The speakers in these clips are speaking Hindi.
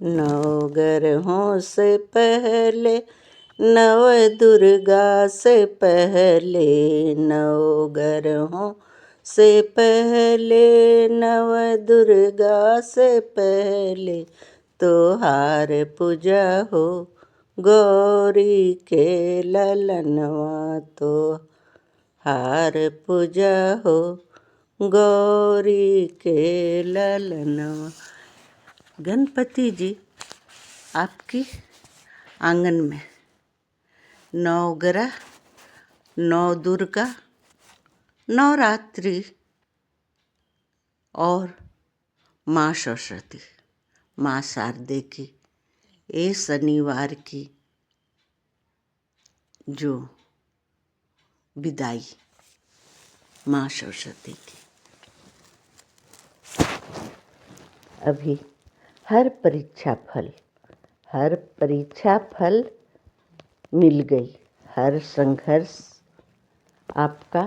नौ ग्रहों से पहले नव दुर्गा से पहले, नौ ग्रहों से पहले नव दुर्गा से पहले, तोहार पूजा हो गौरी के ललनवा, तो हार पूजा हो गौरी के ललनवा। गणपति जी आपकी आंगन में, नौ ग्रह, नौ दुर्गा, नवरात्रि और माँ सरस्वती, माँ शारदे की ये शनिवार की जो विदाई माँ सरस्वती की। अभी हर परीक्षा फल मिल गई, हर संघर्ष आपका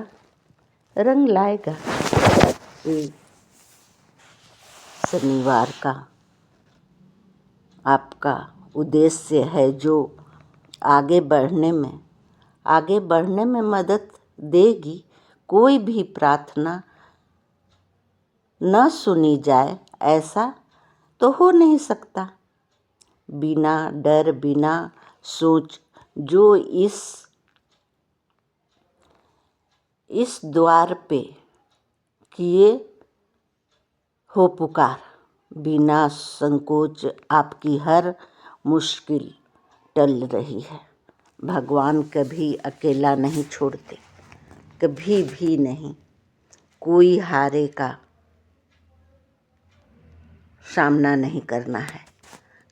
रंग लाएगा। ये शनिवार का आपका उद्देश्य है जो आगे बढ़ने में मदद देगी। कोई भी प्रार्थना न सुनी जाए ऐसा तो हो नहीं सकता। बिना डर बिना सोच जो इस द्वार पे किए हो पुकार, बिना संकोच आपकी हर मुश्किल टल रही है। भगवान कभी अकेला नहीं छोड़ते, कभी भी नहीं। कोई हारे का सामना नहीं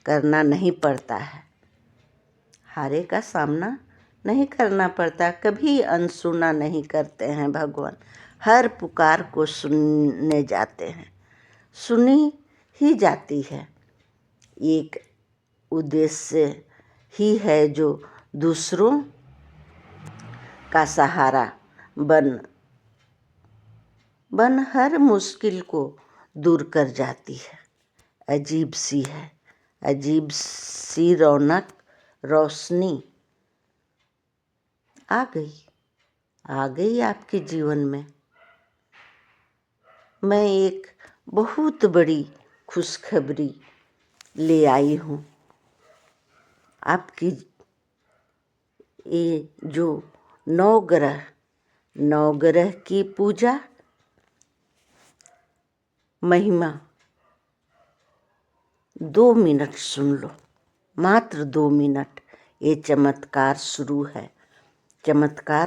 करना नहीं पड़ता है। हारे का सामना नहीं करना पड़ता, कभी अनसुना नहीं करते हैं भगवान। हर पुकार को सुनने जाते हैं, सुनी ही जाती है। एक उद्देश्य ही है जो दूसरों का सहारा बन हर मुश्किल को दूर कर जाती है। अजीब सी रौनक रोशनी आ गई आपके जीवन में। मैं एक बहुत बड़ी खुशखबरी ले आई हूँ। आपकी ये जो नौ ग्रह की पूजा महिमा 2 मिनट सुन लो, मात्र 2 मिनट। ये चमत्कार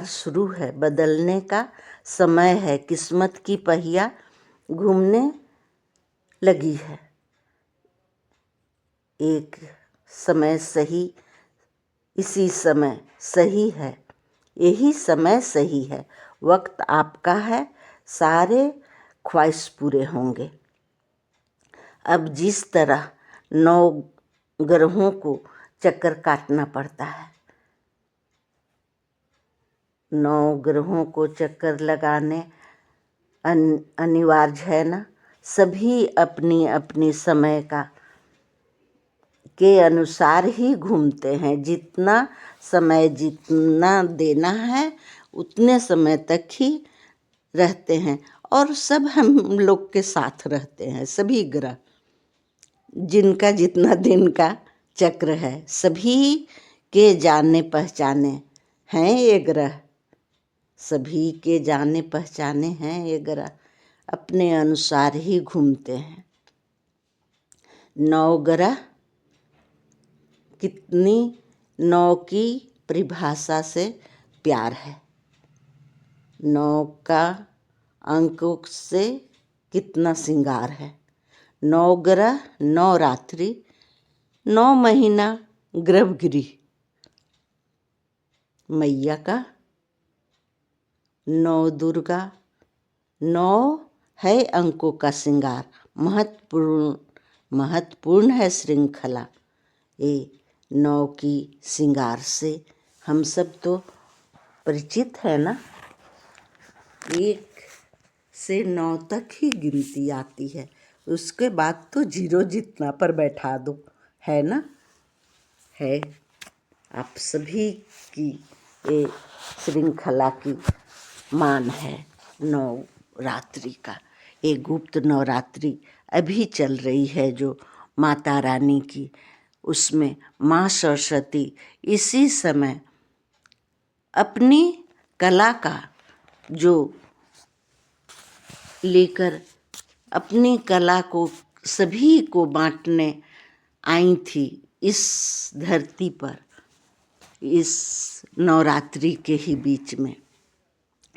शुरू है, बदलने का समय है। किस्मत की पहिया घूमने लगी है। एक समय सही, इसी समय सही है, यही समय सही है। वक्त आपका है, सारे ख्वाहिश पूरे होंगे। अब जिस तरह 9 ग्रहों को चक्कर काटना पड़ता है, 9 ग्रहों को चक्कर लगाने अनिवार्य है ना। सभी अपनी अपनी समय के अनुसार ही घूमते हैं। जितना समय जितना देना है उतने समय तक ही रहते हैं, और सब हम लोग के साथ रहते हैं। सभी ग्रह जिनका जितना दिन का चक्र है, सभी के जाने पहचाने हैं ये ग्रह, सभी के जाने पहचाने हैं ये ग्रह, अपने अनुसार ही घूमते हैं। 9 ग्रह कितनी 9 की परिभाषा से प्यार है। 9 का अंकों से कितना श्रृंगार है। 9 ग्रह, 9 रात्रि, 9 महीना गर्भगृह मैया का, 9 दुर्गा, 9 है अंकों का श्रृंगार। महत्वपूर्ण है श्रृंखला। ये 9 की श्रृंगार से हम सब तो परिचित है ना। 1 से 9 तक ही गिनती आती है, उसके बाद तो 0 जितना पर बैठा दो। है ना? है। आप सभी की ये श्रृंखला की मान है नवरात्रि का। ये गुप्त नवरात्रि अभी चल रही है जो माता रानी की, उसमें माँ सरस्वती इसी समय अपनी कला का जो लेकर अपनी कला को सभी को बांटने आई थी इस धरती पर, इस नवरात्रि के ही बीच में।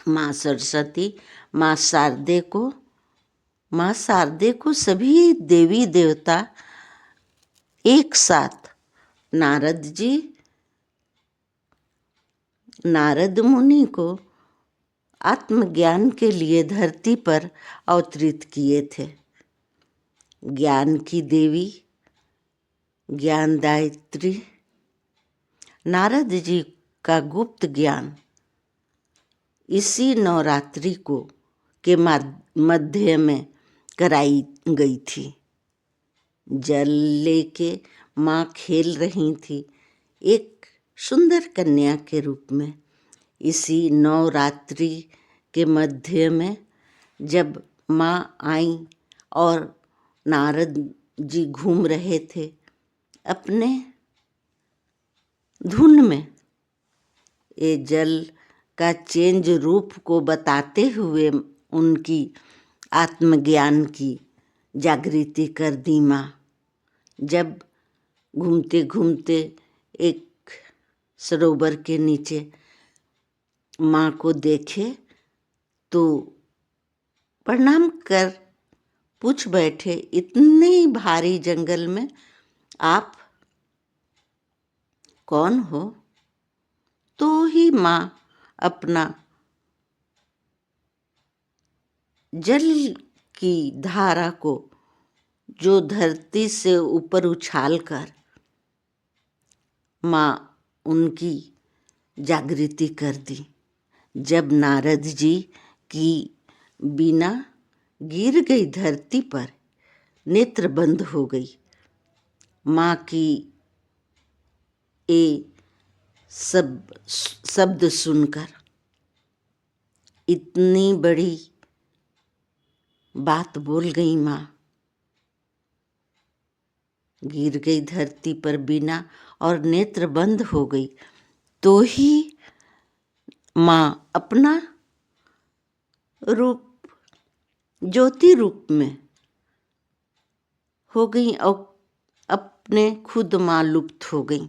माँ सरस्वती, माँ शारदे को सभी देवी देवता एक साथ नारद मुनि को आत्मज्ञान के लिए धरती पर अवतरित किए थे। ज्ञान की देवी, ज्ञानदायित्री नारद जी का गुप्त ज्ञान इसी नवरात्रि को के मध्य में कराई गई थी। जल लेके माँ खेल रही थी एक सुंदर कन्या के रूप में। इसी नवरात्रि के मध्य में जब माँ आई और नारद जी घूम रहे थे अपने धुन में, ये जल का चेंज रूप को बताते हुए उनकी आत्मज्ञान की जागृति कर दी माँ। जब घूमते घूमते एक सरोवर के नीचे माँ को देखे तो प्रणाम कर पूछ बैठे, इतने भारी जंगल में आप कौन हो? तो ही माँ अपना जल की धारा को जो धरती से ऊपर उछाल कर माँ उनकी जागृति कर दी। जब नारद जी की बीना गिर गई धरती पर, नेत्र बंद हो गई, माँ की ये सब शब्द सुनकर इतनी बड़ी बात बोल गई माँ। गिर गई धरती पर बीना और नेत्र बंद हो गई, तो ही माँ अपना रूप ज्योति रूप में हो गई और अपने खुद माँ लुप्त हो गई।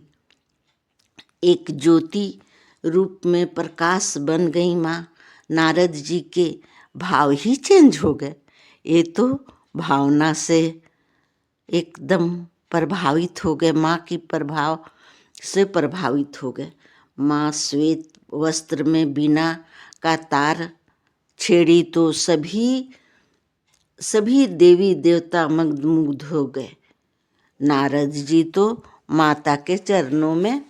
एक ज्योति रूप में प्रकाश बन गई माँ। नारद जी के भाव ही चेंज हो गए। ये तो भावना से एकदम प्रभावित हो गए, माँ की प्रभाव से प्रभावित हो गए। माँ श्वेत वस्त्र में बीना का तार छेड़ी तो सभी देवी देवता मग्न हो गए। नारद जी तो माता के चरणों में,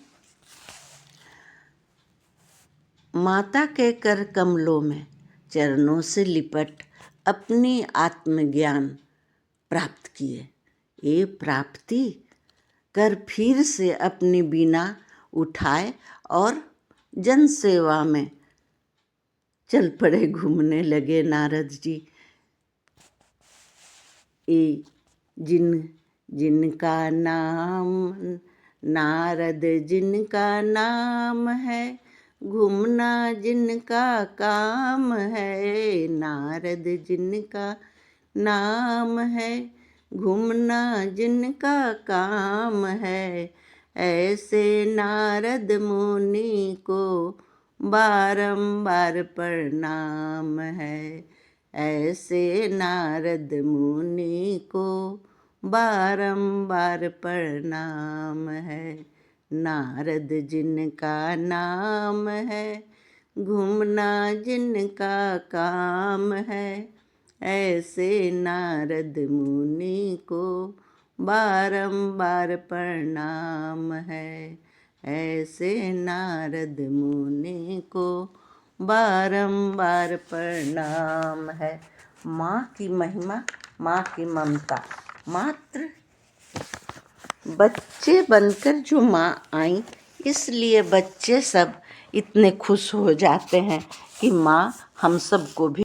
माता के कर कमलों में चरणों से लिपट अपनी आत्मज्ञान प्राप्त किए। ये प्राप्ति कर फिर से अपनी बीना उठाए और जन सेवा में चल पड़े, घूमने लगे नारद जी। ये जिनका नाम नारद, जिनका नाम है घूमना जिनका काम है। नारद जिनका नाम है घूमना जिनका काम है। ऐसे नारद मुनि को बारंबार प्रणाम है। ऐसे नारद मुनि को बारंबार प्रणाम है। नारद जिनका नाम है घूमना जिनका काम है। ऐसे नारद मुनि को बारंबार प्रणाम है। ऐसे नारद मुनि को बारंबार प्रणाम है। माँ की महिमा, माँ की ममता मात्र बच्चे बनकर जो माँ आई, इसलिए बच्चे सब इतने खुश हो जाते हैं कि माँ हम सबको भी